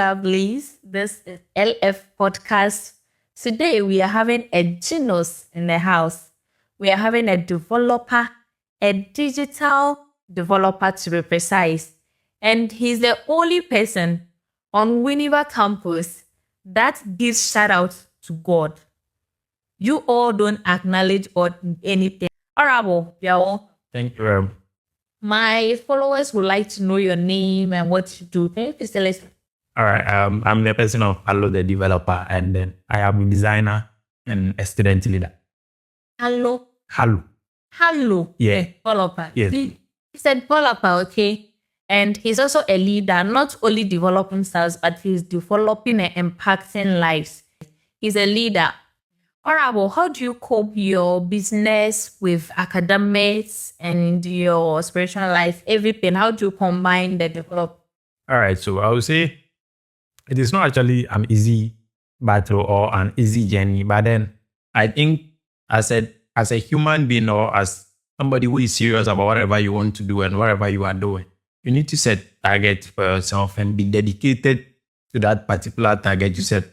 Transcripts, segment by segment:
lovelies? This is LF Podcast. Today we are having a genius in the house. We are having a developer, a digital developer to be precise. And he's the only person on Winneba campus that gives shout out to God. You all don't acknowledge or anything. Honorable, Thank you. my followers would like to know your name and what you do. Can you please tell us? All right. I'm the person of Hello, the developer, and then I am a designer and a student leader. Hello. Hello. Yeah. Developer. Yes. He said developer, okay. And he's also a leader, not only developing styles, but he's developing and impacting lives. He's a leader. Honorable, how do you cope your business with academics and your spiritual life, everything? How do you combine the develop? All right. So I would say it is not actually an easy battle or an easy journey, but then I think as a human being or as somebody who is serious about whatever you want to do and whatever you are doing, you need to set targets for yourself and be dedicated to that particular target you set,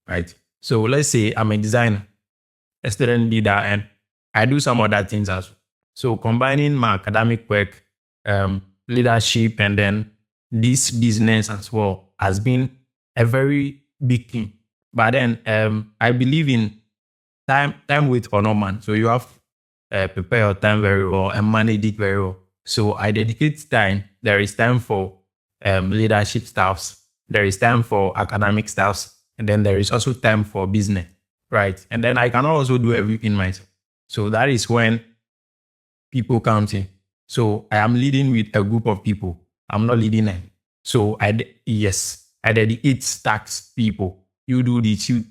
right? So let's say I'm a designer, a student leader, and I do some other things as well. So combining my academic work, leadership, and then this business as well has been a very big thing. But then I believe in time with honor, man. So you have prepare your time very well and manage it very well. So I dedicate time. There is time for leadership staffs. There is time for academic staffs. And then there is also time for business, right? And then I can also do everything myself. So that is when people come in. So I am leading with a group of people. I'm not leading them. So I dedicate tasks people. You do this, you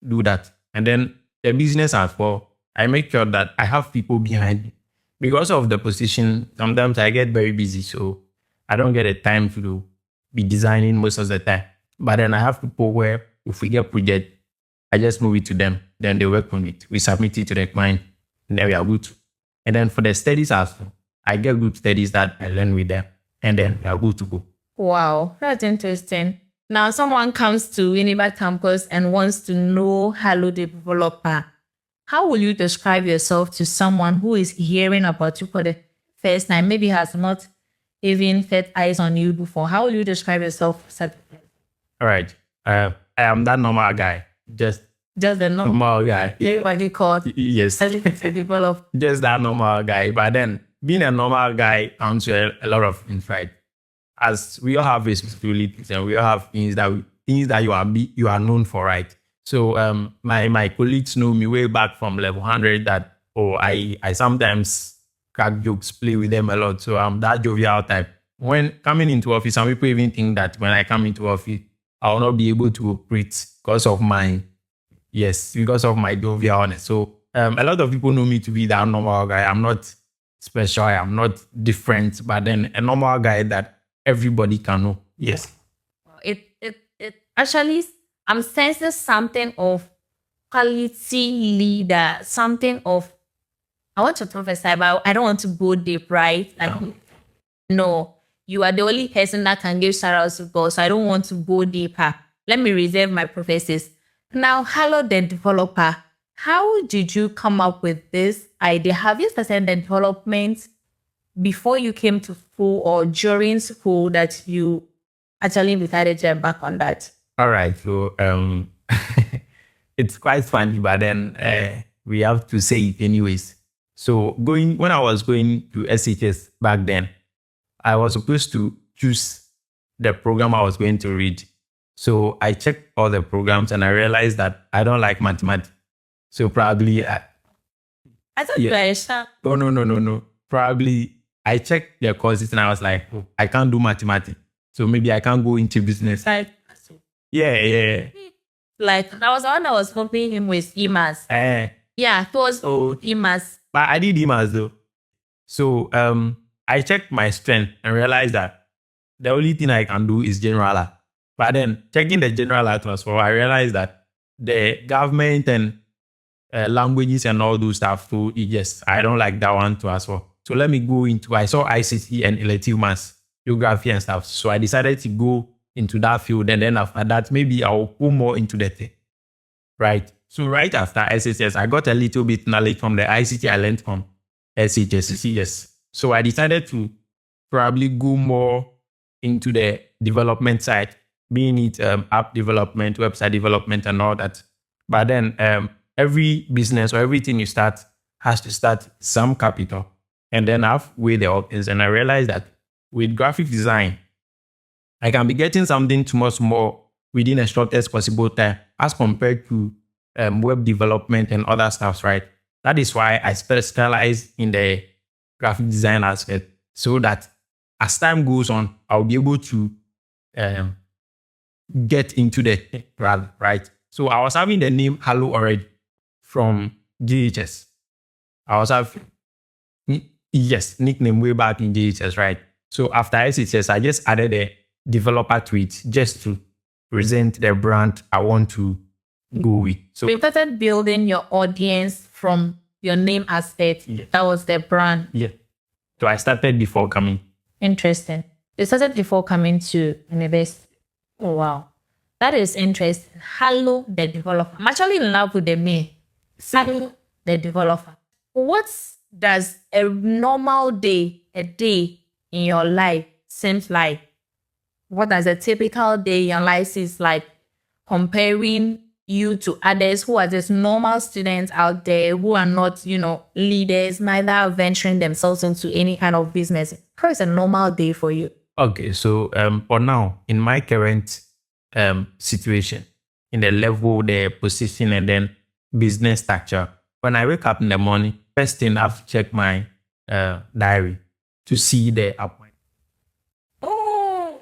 do that. And then the business as well, I make sure that I have people behind me. Because of the position, sometimes I get very busy. So I don't get the time to be designing most of the time. But then I have people where if we get project, I just move it to them. Then they work on it. We submit it to the client. And then we are good. And then for the studies as well, I get group studies that I learn with them. And then we are good to go. Wow, that's interesting. Now, someone comes to Winneba campus and wants to know Hello the developer. How will you describe yourself to someone who is hearing about you for the first time, maybe has not even set eyes on you before? How will you describe yourself? All right. I am that normal guy. Just the normal guy. What you call Yes. develop. Just that normal guy. But then being a normal guy comes with a lot of things, right? As we all have responsibilities and we all have things that you are known for, right? So my colleagues know me way back from level 100 that I sometimes crack jokes, play with them a lot. So I'm that jovial type. When coming into office, some people even think that when I come into office, I will not be able to operate because of my jovialness. So a lot of people know me to be that normal guy. I'm not special. I'm not different, but then a normal guy that everybody can know. Yes. It actually, I'm sensing something of quality leader, something of, I want to prophesy, but I don't want to go deep, right? No, you are the only person that can give shout outs to God, so I don't want to go deeper. Let me reserve my prophecies. Now, Hello the developer. How did you come up with this idea? Have you started the development before you came to school or during school that you actually decided to embark on that? All right. So it's quite funny, but then we have to say it anyways. So when I was going to SHS back then, I was supposed to choose the program I was going to read. So I checked all the programs and I realized that I don't like mathematics. So probably I thought you were a sharp. Oh, no. Probably I checked the courses and I was like, I can't do mathematics. So maybe I can't go into business. Yeah. Like, that was the one I was helping him with EMAS. Yeah, it was EMAS. But I did EMAS though. So I checked my strength and realized that the only thing I can do is general art. But then checking the general art as well, I realized that the government and languages and all those stuff too, I don't like that one too as well. So let me go into, I saw ICT and elective maths, geography and stuff. So I decided to go into that field. And then after that, maybe I'll go more into the thing. Right. So right after SHS, I got a little bit knowledge from the ICT I learned from SHS. Yes. So I decided to probably go more into the development side, being it app development, website development, and all that. But then every business or everything you start has to start some capital. And then I've weighed the options, and I realized that with graphic design, I can be getting something too much more within a shortest possible time as compared to web development and other stuff, right? That is why I specialize in the graphic design aspect, so that as time goes on, I'll be able to get into the tech, right? So I was having the name Hello already from GHS. I was having, yes, nickname way back in GHS, right? So after SHS, I just added a developer to it just to present the brand I want to go with. So We started building your audience from your name aspect. Yeah. That was the brand. yeah. So I started before coming. Interesting. You started before coming to university. Oh, wow. That is interesting. Hello, the developer. I'm actually in love with the name. Hello, the developer. What does a normal day, a day in your life seems like? What does a typical day in your life seems like, comparing you to others who are just normal students out there who are not, leaders, neither venturing themselves into any kind of business? How is a normal day for you? Okay, so for now, in my current situation, in the level, the position, and then business structure, when I wake up in the morning, first thing I have to check my diary to see the appointment. Oh,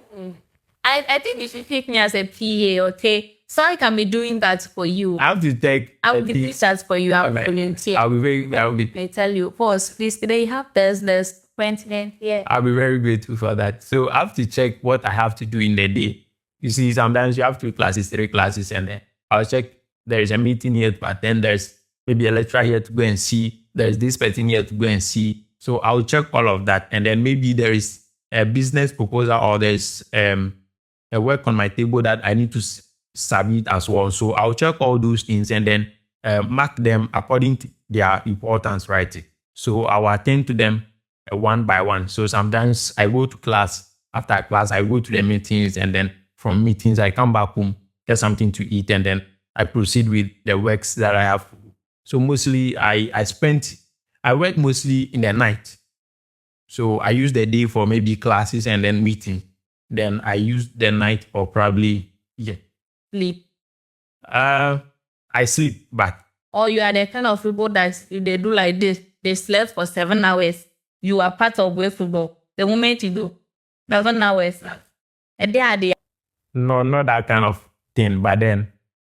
I think you should pick me as a PA, okay? So I can be doing that for you. I have to take. I will be doing that for you. I will volunteer. I'll be They tell you, boss, please, today you have this continent here. I'll be very grateful for that. So I have to check what I have to do in the day. You see, sometimes you have 2 classes, 3 classes, and then I'll check there is a meeting here to attend. There's maybe a lecturer here to go and see. There's this person here to go and see. So I'll check all of that. And then maybe there is a business proposal or there's a work on my table that I need to submit as well. So I'll check all those things and then mark them according to their importance, right? So I'll attend to them one by one. So sometimes I go to class. After class, I go to the meetings, and then from meetings, I come back home, get something to eat, and then I proceed with the works that I have. So mostly I work mostly in the night. So I use the day for maybe classes and then meeting. Then I use the night for probably, Sleep. I sleep, but Or you are the kind of people that if they do like this, they slept for 7 hours. You are part of wave football. The moment you do 7 hours, and they are there. no, not that kind of thing. But then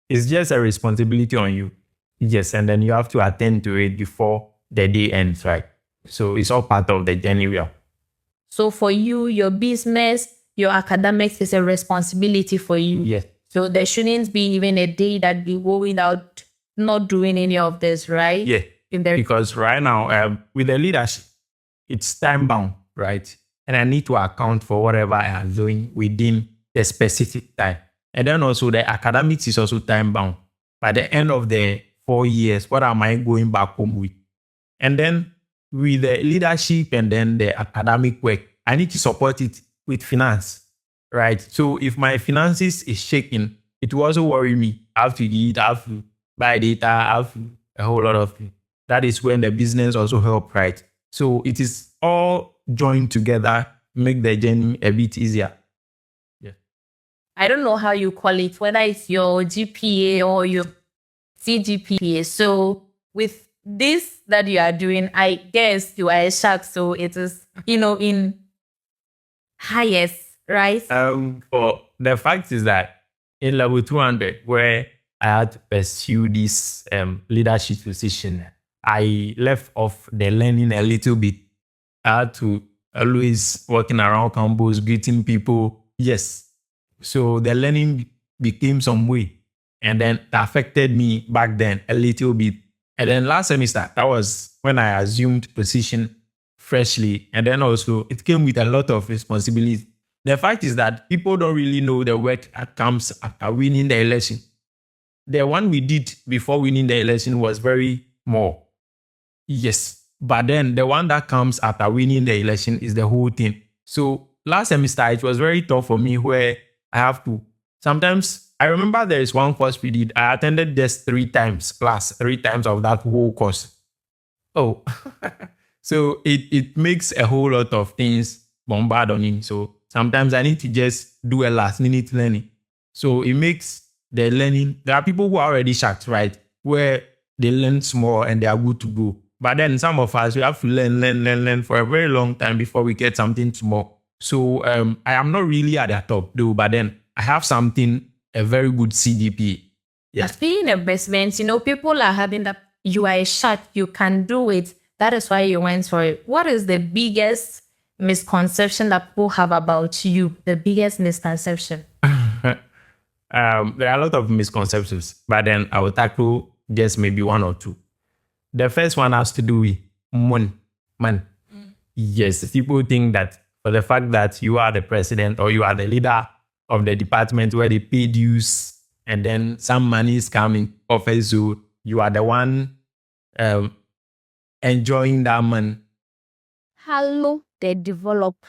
it's just a responsibility on you. Yes, and then you have to attend to it before the day ends, right? So it's all part of the journey. So for you, your business, your academics is a responsibility for you. Yes. So there shouldn't be even a day that we go without not doing any of this, right? Yeah. If there, Because right now, with the leadership, it's time bound, right? And I need to account for whatever I am doing within the specific time. And then also the academics is also time bound. By the end of the 4 years, what am I going back home with? And then with the leadership and then the academic work, I need to support it with finance, right? So if my finances is shaking, it will also worry me. I have to eat, I have to buy data, I have to, a whole lot of things. That is when the business also help, right? So it is all joined together, make the journey a bit easier. Yeah. I don't know how you call it, whether it's your GPA or your CGPA. So with this that you are doing, I guess you are a shark. So it is, in highest, right? For the fact is that in level 200, where I had to pursue this leadership position, I left off the learning a little bit. I had to always walking around campus, greeting people. Yes. So the learning became some way. And then that affected me back then a little bit. And then last semester, that was when I assumed position freshly. And then also it came with a lot of responsibility. The fact is that people don't really know the work that comes after winning the election. The one we did before winning the election was very more. Yes. But then the one that comes after winning the election is the whole thing. So last semester, it was very tough for me where I have to. Sometimes I remember there is one course we did. I attended just 3 times class, 3 times of that whole course. Oh, so it makes a whole lot of things bombard on me. So sometimes I need to just do a last minute learning. So it makes the learning. There are people who are already shocked, right? Where they learn small and they are good to go. But then some of us, we have to learn for a very long time before we get something small. So I am not really at the top though, but then I have something, a very good CGPA. As being a best man, people are having that you are a shot, you can do it. That is why you went for it. What is the biggest misconception that people have about you? The biggest misconception? There are a lot of misconceptions, but then I will tackle just maybe one or two. The first one has to do with money. Man. Yes, people think that for the fact that you are the president or you are the leader of the department where they paid dues and then some money is coming office, so you are the one enjoying that money. Hello, the developer.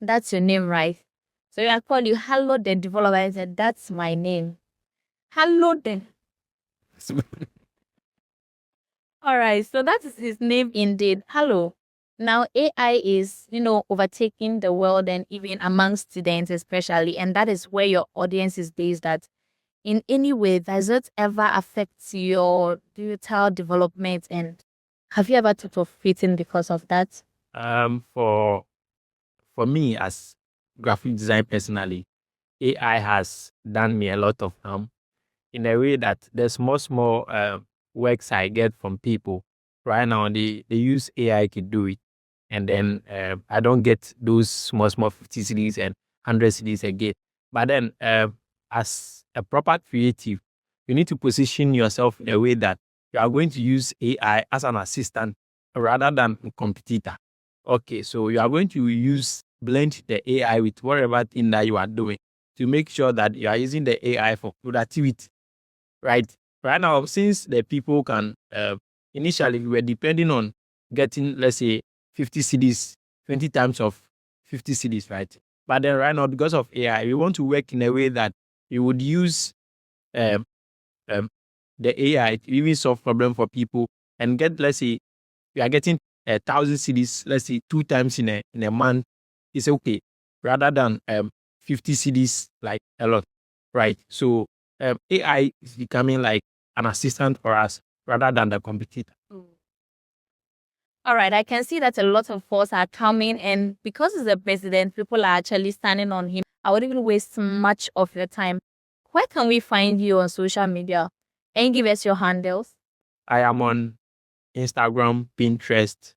That's your name, right? So I call you Hello, the developer. I said, that's my name. Hello, the. All right, so that is his name indeed. Hello. Now AI is, overtaking the world and even among students especially, and that is where your audience is based at. In any way, does it ever affect your digital development, and have you ever thought of quitting because of that? For me as graphic design personally, AI has done me a lot of harm in a way that the small works I get from people right now, they use AI to do it. And then I don't get those small 50 CDs and 100 CDs again. But then as a proper creative, you need to position yourself in a way that you are going to use AI as an assistant rather than a competitor. Okay, so you are going to blend the AI with whatever thing that you are doing to make sure that you are using the AI for productivity, right? Right now, since the people can, initially we were depending on getting, let's say, 50 CDs, 20 times of 50 CDs, right? But then right now, because of AI, we want to work in a way that you would use um, the AI to even solve problem for people and get, let's say, you are getting 1,000 CDs, let's say 2 times in a month, it's okay, rather than 50 CDs, like a lot, right? So AI is becoming like an assistant for us rather than the competitor. All right, I can see that a lot of us are coming, and because he's the president, people are actually standing on him. I wouldn't even waste much of your time. Where can we find you on social media? And give us your handles. I am on Instagram, Pinterest,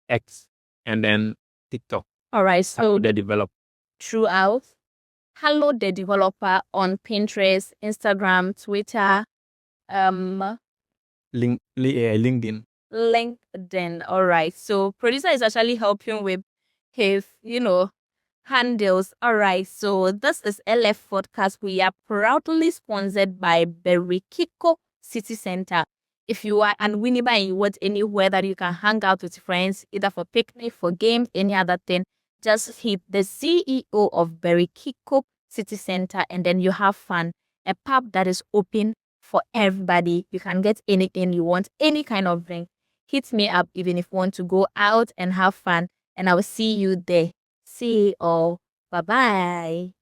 X, and then TikTok. All right, so The developer. throughout, Hello the developer on Pinterest, Instagram, Twitter, LinkedIn. LinkedIn. All right. So producer is actually helping with his, handles. All right. So this is LF Podcast. We are proudly sponsored by Berikiko City Center. If you are in Winneba and you want anywhere that you can hang out with friends, either for picnic, for games, any other thing, just hit the CEO of Berikiko City Center and then you have fun. A pub that is open for everybody. You can get anything you want, any kind of drink. Hit me up even if you want to go out and have fun. And I will see you there. See you all. Bye-bye.